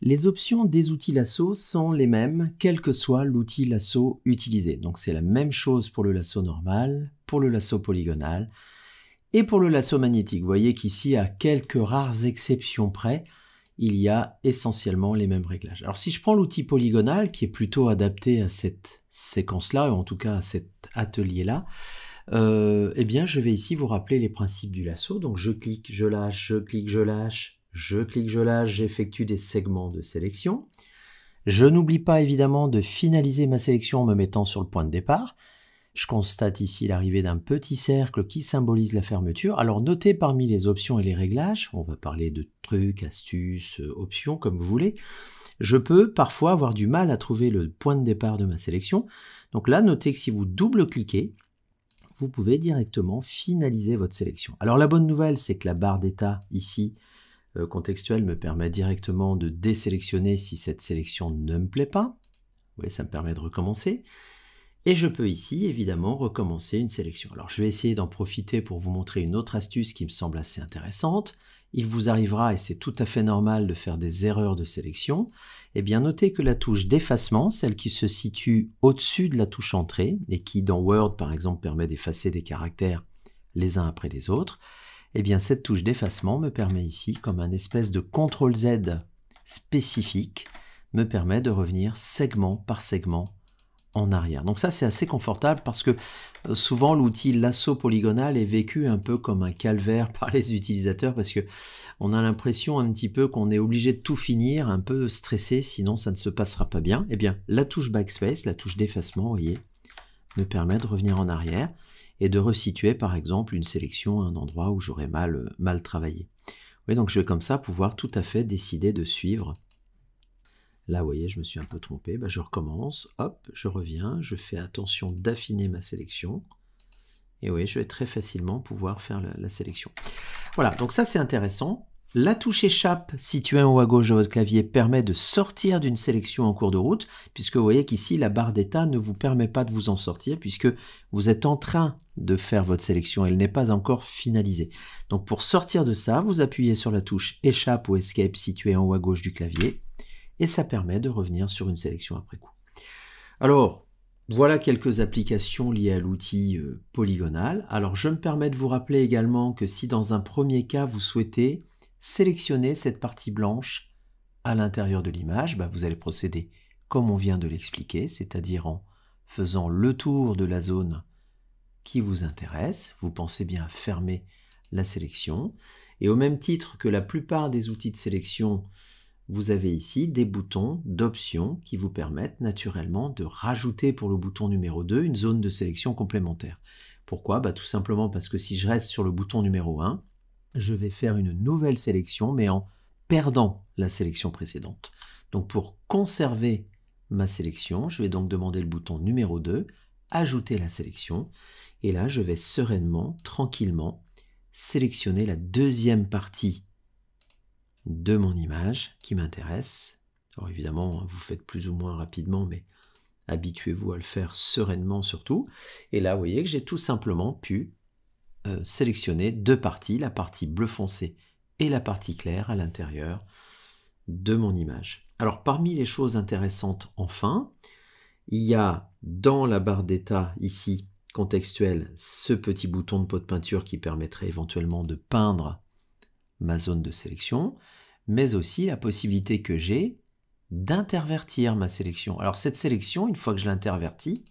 Les options des outils lasso sont les mêmes, quel que soit l'outil lasso utilisé. Donc c'est la même chose pour le lasso normal, pour le lasso polygonal et pour le lasso magnétique. Vous voyez qu'ici, à quelques rares exceptions près, il y a essentiellement les mêmes réglages. Alors si je prends l'outil polygonal, qui est plutôt adapté à cette séquence-là, ou en tout cas à cet atelier-là, eh bien je vais ici vous rappeler les principes du lasso. Donc je clique, je lâche, je clique, je lâche. Je clique, je lâche, j'effectue des segments de sélection. Je n'oublie pas évidemment de finaliser ma sélection en me mettant sur le point de départ. Je constate ici l'arrivée d'un petit cercle qui symbolise la fermeture. Alors notez parmi les options et les réglages, on va parler de trucs, astuces, options, comme vous voulez. Je peux parfois avoir du mal à trouver le point de départ de ma sélection. Donc là, notez que si vous double-cliquez, vous pouvez directement finaliser votre sélection. Alors la bonne nouvelle, c'est que la barre d'état ici, contextuel me permet directement de désélectionner si cette sélection ne me plaît pas. Vous voyez, ça me permet de recommencer. Et je peux ici, évidemment, recommencer une sélection. Alors, je vais essayer d'en profiter pour vous montrer une autre astuce qui me semble assez intéressante. Il vous arrivera, et c'est tout à fait normal, de faire des erreurs de sélection. Eh bien, notez que la touche d'effacement, celle qui se situe au-dessus de la touche entrée, et qui, dans Word, par exemple, permet d'effacer des caractères les uns après les autres, eh bien cette touche d'effacement me permet ici, comme un espèce de CTRL-Z spécifique, me permet de revenir segment par segment en arrière. Donc ça c'est assez confortable parce que souvent l'outil lasso polygonal est vécu un peu comme un calvaire par les utilisateurs parce que on a l'impression un petit peu qu'on est obligé de tout finir, un peu stressé, sinon ça ne se passera pas bien. Eh bien la touche backspace, la touche d'effacement, vous voyez, me permet de revenir en arrière et de resituer par exemple une sélection à un endroit où j'aurais mal travaillé. Oui, donc je vais comme ça pouvoir tout à fait décider de suivre. Là, vous voyez, je me suis un peu trompé. Ben, je recommence, hop, je reviens, je fais attention d'affiner ma sélection. Et oui, je vais très facilement pouvoir faire la sélection. Voilà, donc ça c'est intéressant. La touche échappe située en haut à gauche de votre clavier permet de sortir d'une sélection en cours de route, puisque vous voyez qu'ici la barre d'état ne vous permet pas de vous en sortir, puisque vous êtes en train de faire votre sélection, elle n'est pas encore finalisée. Donc pour sortir de ça, vous appuyez sur la touche échappe ou escape située en haut à gauche du clavier, et ça permet de revenir sur une sélection après coup. Alors, voilà quelques applications liées à l'outil polygonal. Alors je me permets de vous rappeler également que si dans un premier cas vous souhaitez sélectionner cette partie blanche à l'intérieur de l'image, vous allez procéder comme on vient de l'expliquer, c'est-à-dire en faisant le tour de la zone qui vous intéresse. Vous pensez bien à fermer la sélection. Et au même titre que la plupart des outils de sélection, vous avez ici des boutons d'options qui vous permettent naturellement de rajouter pour le bouton numéro 2 une zone de sélection complémentaire. Pourquoi? Tout simplement parce que si je reste sur le bouton numéro 1, je vais faire une nouvelle sélection, mais en perdant la sélection précédente. Donc pour conserver ma sélection, je vais donc demander le bouton numéro 2, ajouter la sélection, et là je vais sereinement, tranquillement, sélectionner la deuxième partie de mon image qui m'intéresse. Alors évidemment, vous faites plus ou moins rapidement, mais habituez-vous à le faire sereinement surtout. Et là, vous voyez que j'ai tout simplement pu sélectionner deux parties, la partie bleu foncé et la partie claire à l'intérieur de mon image. Alors parmi les choses intéressantes enfin, il y a dans la barre d'état ici, contextuelle, ce petit bouton de pot de peinture qui permettrait éventuellement de peindre ma zone de sélection, mais aussi la possibilité que j'ai d'intervertir ma sélection. Alors cette sélection, une fois que je l'intervertis,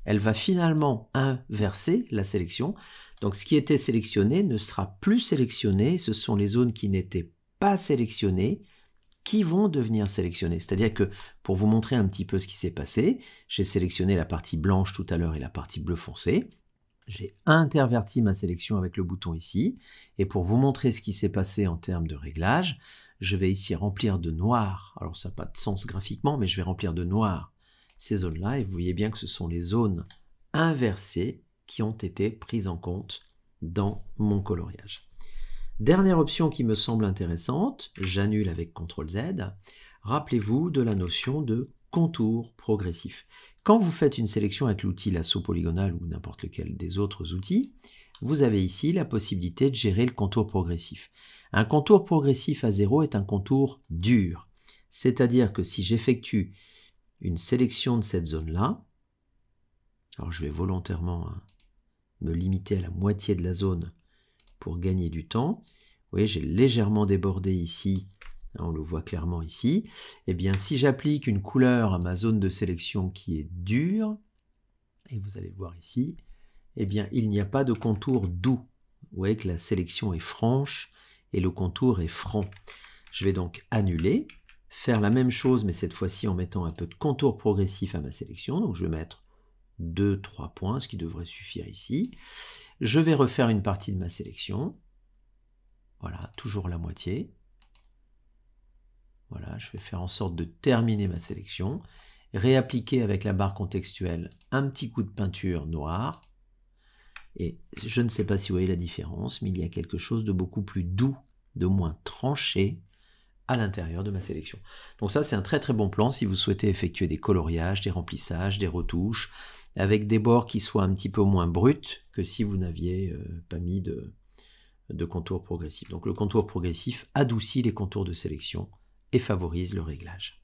elle va finalement inverser la sélection. Donc ce qui était sélectionné ne sera plus sélectionné. Ce sont les zones qui n'étaient pas sélectionnées qui vont devenir sélectionnées. C'est-à-dire que pour vous montrer un petit peu ce qui s'est passé, j'ai sélectionné la partie blanche tout à l'heure et la partie bleu foncé. J'ai interverti ma sélection avec le bouton ici. Et pour vous montrer ce qui s'est passé en termes de réglage, je vais ici remplir de noir. Alors ça n'a pas de sens graphiquement, mais je vais remplir de noir ces zones-là, et vous voyez bien que ce sont les zones inversées qui ont été prises en compte dans mon coloriage. Dernière option qui me semble intéressante, j'annule avec CTRL-Z, rappelez-vous de la notion de contour progressif. Quand vous faites une sélection avec l'outil lasso polygonal ou n'importe lequel des autres outils, vous avez ici la possibilité de gérer le contour progressif. Un contour progressif à 0 est un contour dur. C'est-à-dire que si j'effectue une sélection de cette zone-là, alors je vais volontairement me limiter à la moitié de la zone pour gagner du temps. Vous voyez, j'ai légèrement débordé ici, on le voit clairement ici. Eh bien, si j'applique une couleur à ma zone de sélection qui est dure, et vous allez le voir ici, eh bien, il n'y a pas de contour doux. Vous voyez que la sélection est franche et le contour est franc. Je vais donc annuler, faire la même chose, mais cette fois-ci en mettant un peu de contour progressif à ma sélection. Donc, je vais mettre 2-3 points, ce qui devrait suffire ici. Je vais refaire une partie de ma sélection. Voilà, toujours la moitié. Voilà, je vais faire en sorte de terminer ma sélection. Réappliquer avec la barre contextuelle un petit coup de peinture noire. Et je ne sais pas si vous voyez la différence, mais il y a quelque chose de beaucoup plus doux, de moins tranché à l'intérieur de ma sélection. Donc ça, c'est un très très bon plan si vous souhaitez effectuer des coloriages, des remplissages, des retouches, avec des bords qui soient un petit peu moins bruts que si vous n'aviez pas mis de contour progressif. Donc le contour progressif adoucit les contours de sélection et favorise le réglage.